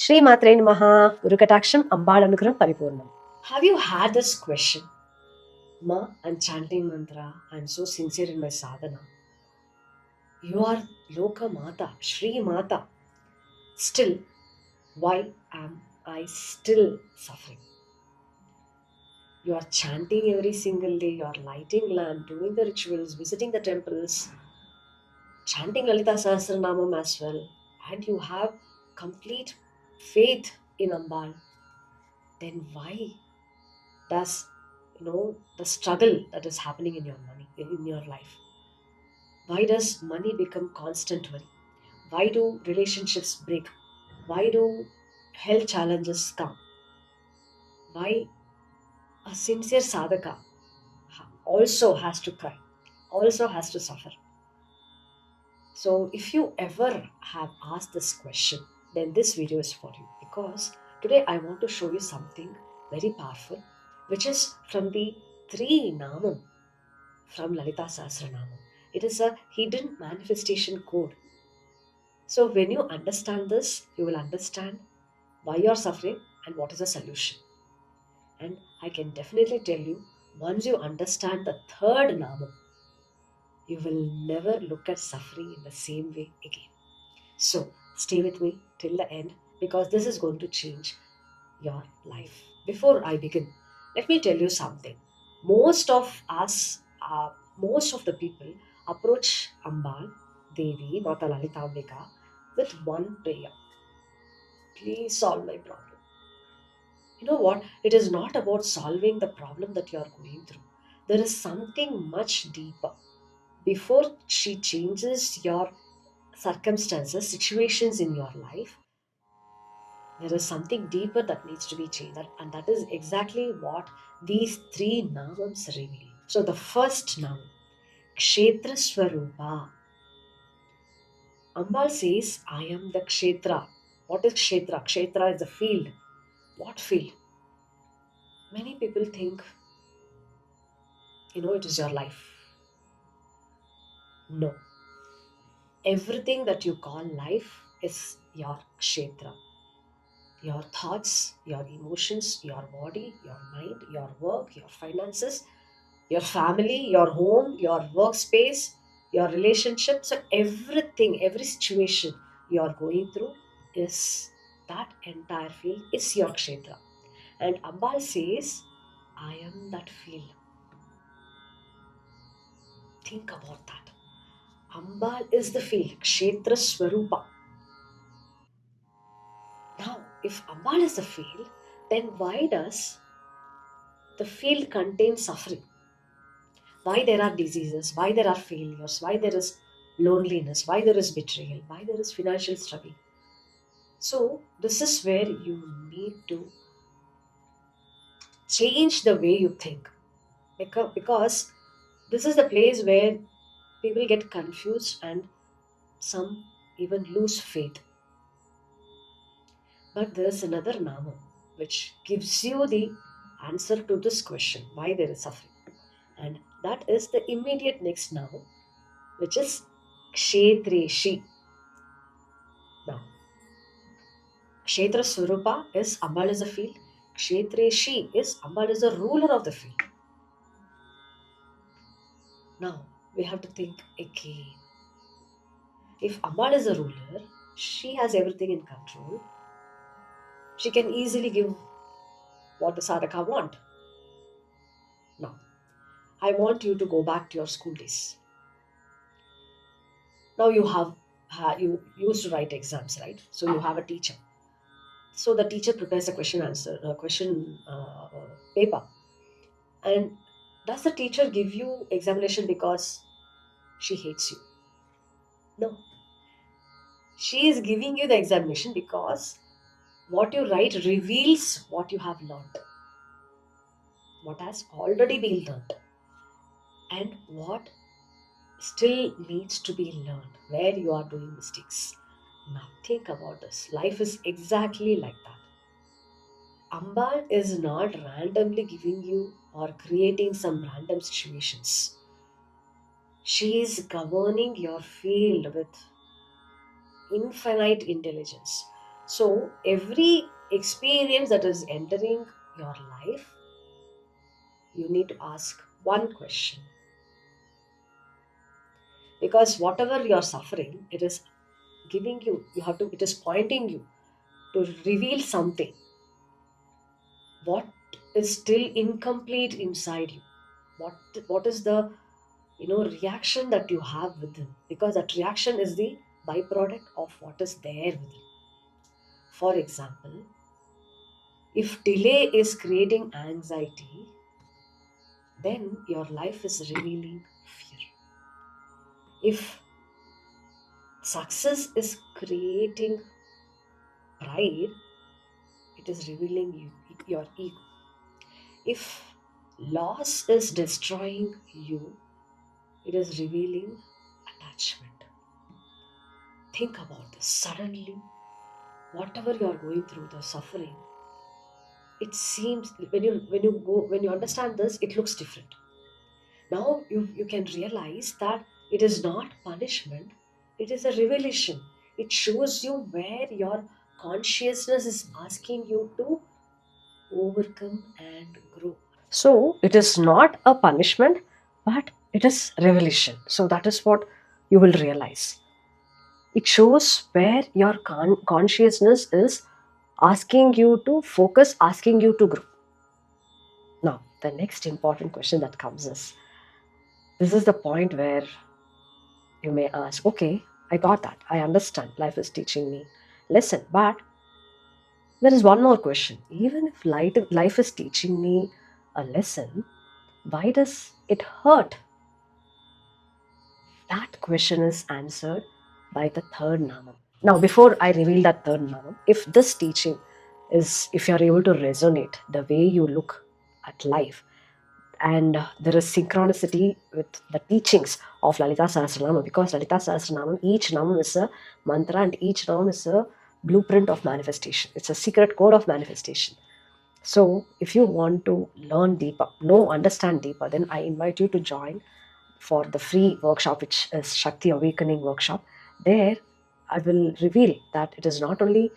Shri Matre Namaha, Guru Kataksham, Ambal Anugraha Paripurnam. Have you had this question? Ma, I'm chanting mantra. I'm so sincere in my sadhana. You are Loka Mata, Shri Mata. Still, why am I still suffering? You are chanting every single day. You are lighting lamp, doing the rituals, visiting the temples, chanting Lalitha Sahasranamam as well, and you have complete faith in Ambal. Then why does the struggle that is happening in your money in your life? Why does money become constant worry? Why do relationships break? Why do health challenges come? Why a sincere sadhaka also has to cry, also has to suffer? So if you ever have asked this question, then this video is for you, because today I want to show you something very powerful, which is from the three namam from Lalitha Sahasranamam. It is a hidden manifestation code. So when you understand this, you will understand why you are suffering and what is the solution. And I can definitely tell you, once you understand the third namam, you will never look at suffering in the same way again. So stay with me till the end, because this is going to change your life. Before I begin, let me tell you something. Most of us, most of the people approach Ambal, Devi, Mata Lalita Ambika with one prayer. Please solve my problem. You know what? It is not about solving the problem that you are going through. There is something much deeper. Before she changes your circumstances, situations in your life, there is something deeper that needs to be changed. And that is exactly what these three namams reveal. So the first namam, Kshetra Swarupa. Ambal says, I am the Kshetra. What is Kshetra? Kshetra is the field. What field? Many people think, it is your life. No. Everything that you call life is your Kshetra. Your thoughts, your emotions, your body, your mind, your work, your finances, your family, your home, your workspace, your relationships, so everything, every situation you are going through, is that entire field is your kshetra. And Ambal says, I am that field. Think about that. Ambal is the field, kshetra swarupa. Now, if Ambal is the field, then why does the field contain suffering? Why there are diseases, why there are failures, why there is loneliness, why there is betrayal, why there is financial struggle? So this is where you need to change the way you think, because this is the place where people get confused and some even lose faith. But there is another nama which gives you the answer to this question, why there is suffering. And that is the immediate next nama, which is Kshetreshi. Now, Kshetra Swarupa is Ambal is the field. Kshetreshi is Ambal is the ruler of the field. Now, we have to think again. If Ambal is a ruler, she has everything in control. She can easily give what the sadhaka want. Now, I want you to go back to your school days. Now you used to write exams, right? So you have a teacher. So the teacher prepares a question paper. And does the teacher give you examination because she hates you? No. She is giving you the examination because what you write reveals what you have learned, what has already been learned, and what still needs to be learned, where you are doing mistakes. Now think about this. Life is exactly like that. Ambal is not randomly giving you or creating some random situations. She is governing your field with infinite intelligence. So every experience that is entering your life, you need to ask one question. Because whatever you're suffering, it is giving it is pointing you to reveal something. What is still incomplete inside you? What is the reaction that you have within? Because that reaction is the byproduct of what is there within. For example, if delay is creating anxiety, then your life is revealing fear. If success is creating pride, it is revealing your ego. If loss is destroying you, it is revealing attachment. Think about this. Suddenly, whatever you are going through, the suffering, it seems when you understand this, it looks different. Now you can realize that it is not punishment, it is a revelation. It shows you where your consciousness is asking you to overcome and grow. So it is not a punishment, but it is revelation. So that is what you will realize. It shows where your consciousness is asking you to focus, asking you to grow. Now, the next important question that comes is, this is the point where you may ask, okay, I got that. I understand. Life is teaching me lesson. But there is one more question. Even if life is teaching me a lesson, why does it hurt? That question is answered by the third namam. Now, before I reveal that third namam, if this teaching is, if you're able to resonate the way you look at life, and there is synchronicity with the teachings of Lalita Sahasranamam, because Lalita Sahasranamam, each namam is a mantra and each namam is a blueprint of manifestation. It's a secret code of manifestation. So if you want to learn deeper, understand deeper, then I invite you to join for the free workshop, which is Shakti Awakening workshop. There I will reveal that it is not only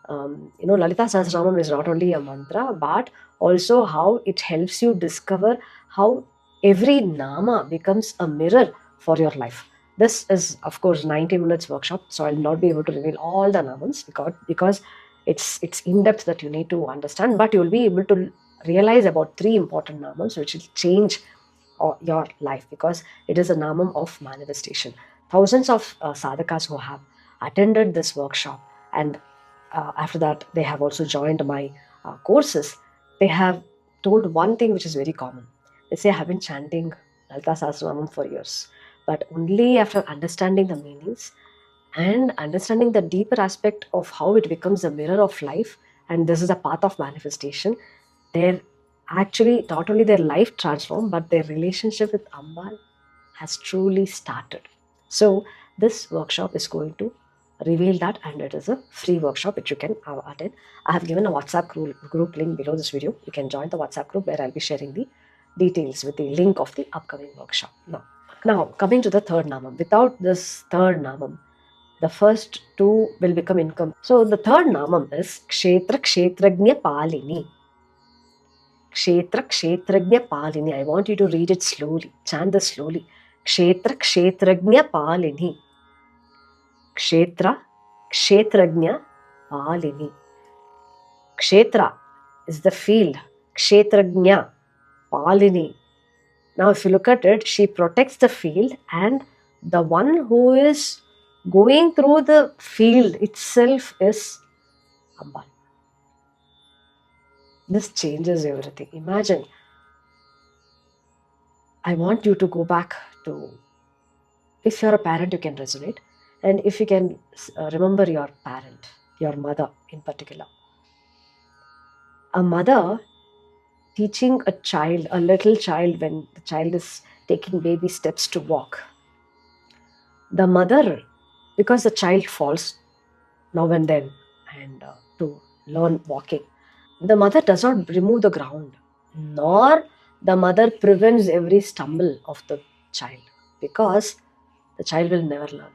Lalita Sahasranamam is not only a mantra, but also how it helps you discover how every nama becomes a mirror for your life. This is, of course, 90 minutes workshop, so I'll not be able to reveal all the namams because it's in depth that you need to understand, but you'll be able to realize about 3 important namams which will change your life, because it is a namam of manifestation. Thousands of sadhakas who have attended this workshop, and after that they have also joined my courses, they have told one thing which is very common. They say, I have been chanting Lalita Sahasranamam for years, but only after understanding the meanings and understanding the deeper aspect of how it becomes a mirror of life, and this is a path of manifestation, their actually not only their life transformed, but their relationship with Ambal has truly started. So this workshop is going to reveal that, and it is a free workshop which you can attend. I have given a WhatsApp group link below this video. You can join the WhatsApp group where I'll be sharing the details with the link of the upcoming workshop. Now coming to the third namam. Without this third namam, the first two will become incomplete. So the third namam is Kshetra Kshetrajna Palini. Kshetra Kshetrajna Palini. I want you to read it slowly. Chant this slowly. Kshetra Kshetrajna Palini. Kshetra Kshetrajna Palini. Kshetra is the field. Kshetrajna Palini. Now if you look at it, she protects the field, and the one who is going through the field itself is Ambal. This changes everything. Imagine, I want you to go back to, if you're a parent, you can resonate. And if you can remember your parent, your mother in particular. A mother teaching a child, a little child, when the child is taking baby steps to walk. The mother, because the child falls now and then, and to learn walking, the mother does not remove the ground, nor the mother prevents every stumble of the child, because the child will never learn.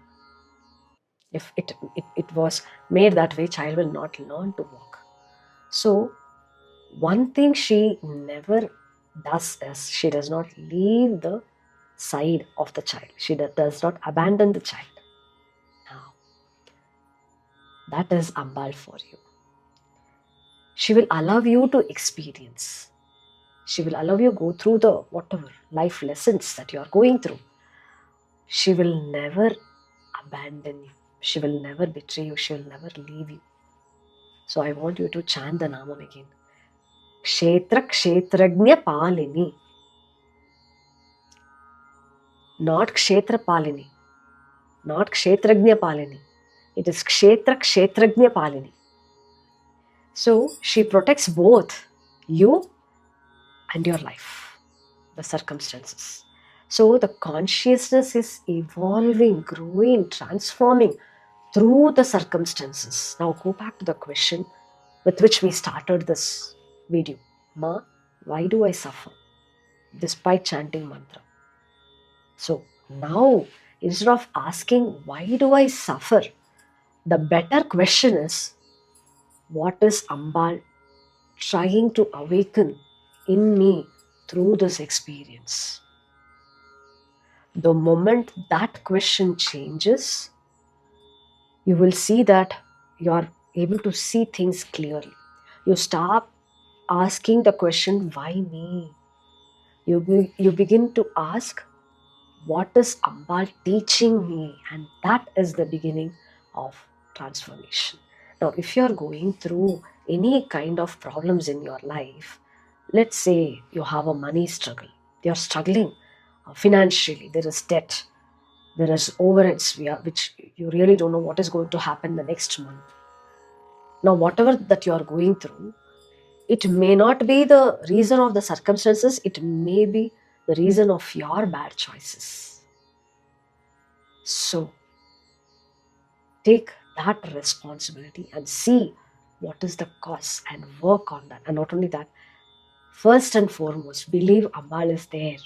If it was made that way, child will not learn to walk. So one thing she never does is she does not leave the side of the child. She does not abandon the child. Now, that is Ambal for you. She will allow you to experience. She will allow you go through the whatever life lessons that you are going through. She will never abandon you. She will never betray you. She will never leave you. So I want you to chant the Namam again. Kshetra Kshetrajna Palini. Not Kshetra Palini. Not Kshetrajna Palini. It is Kshetra Kshetrajna Palini. So she protects both you and your life, the circumstances. So the consciousness is evolving, growing, transforming through the circumstances. Now go back to the question with which we started this video. Ma, why do I suffer despite chanting mantra? So now, instead of asking, why do I suffer? The better question is, what is Ambal trying to awaken in me through this experience? The moment that question changes, you will see that you are able to see things clearly. You stop asking the question, why me? You begin to ask, what is Ambal teaching me? And that is the beginning of transformation. Now, if you are going through any kind of problems in your life, let's say you have a money struggle, you are struggling financially, there is debt, there is overheads which you really don't know what is going to happen the next month. Now, whatever that you are going through, it may not be the reason of the circumstances, it may be the reason of your bad choices. So, take that responsibility and see what is the cause and work on that. And not only that, first and foremost, believe Ambal is there,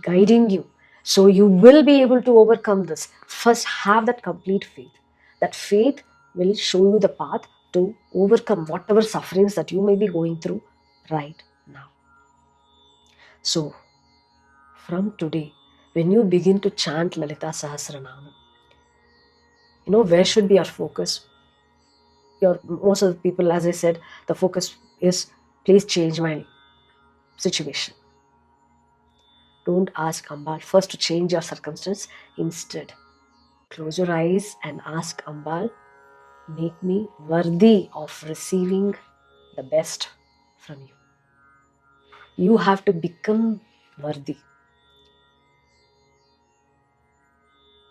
guiding you. So you will be able to overcome this. First, have that complete faith. That faith will show you the path to overcome whatever sufferings that you may be going through right now. So, from today, when you begin to chant Lalitha Sahasranamam, where should be our focus? Most of the people, as I said, the focus is, please change my situation. Don't ask Ambal first to change your circumstance. Instead, close your eyes and ask Ambal, make me worthy of receiving the best from you. You have to become worthy.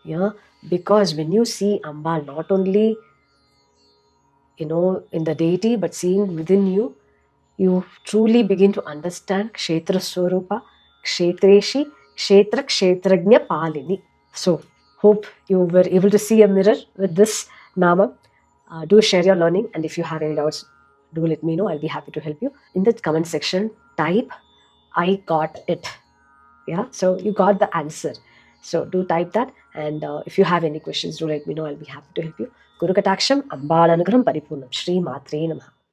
Yeah, because when you see Ambal not only in the deity, but seeing within you, you truly begin to understand Kshetra Swarupa, Kshetreshi, Kshetra Kshetrajna Palini. So, hope you were able to see a mirror with this Nama. Do share your learning, and if you have any doubts, do let me know. I'll be happy to help you. In the comment section, type, I got it. Yeah, so you got the answer. So do type that, and if you have any questions, do let me know. I'll be happy to help you. Guru Kataksham, Ambalanugram Paripurnam, Shri Matre Namaha.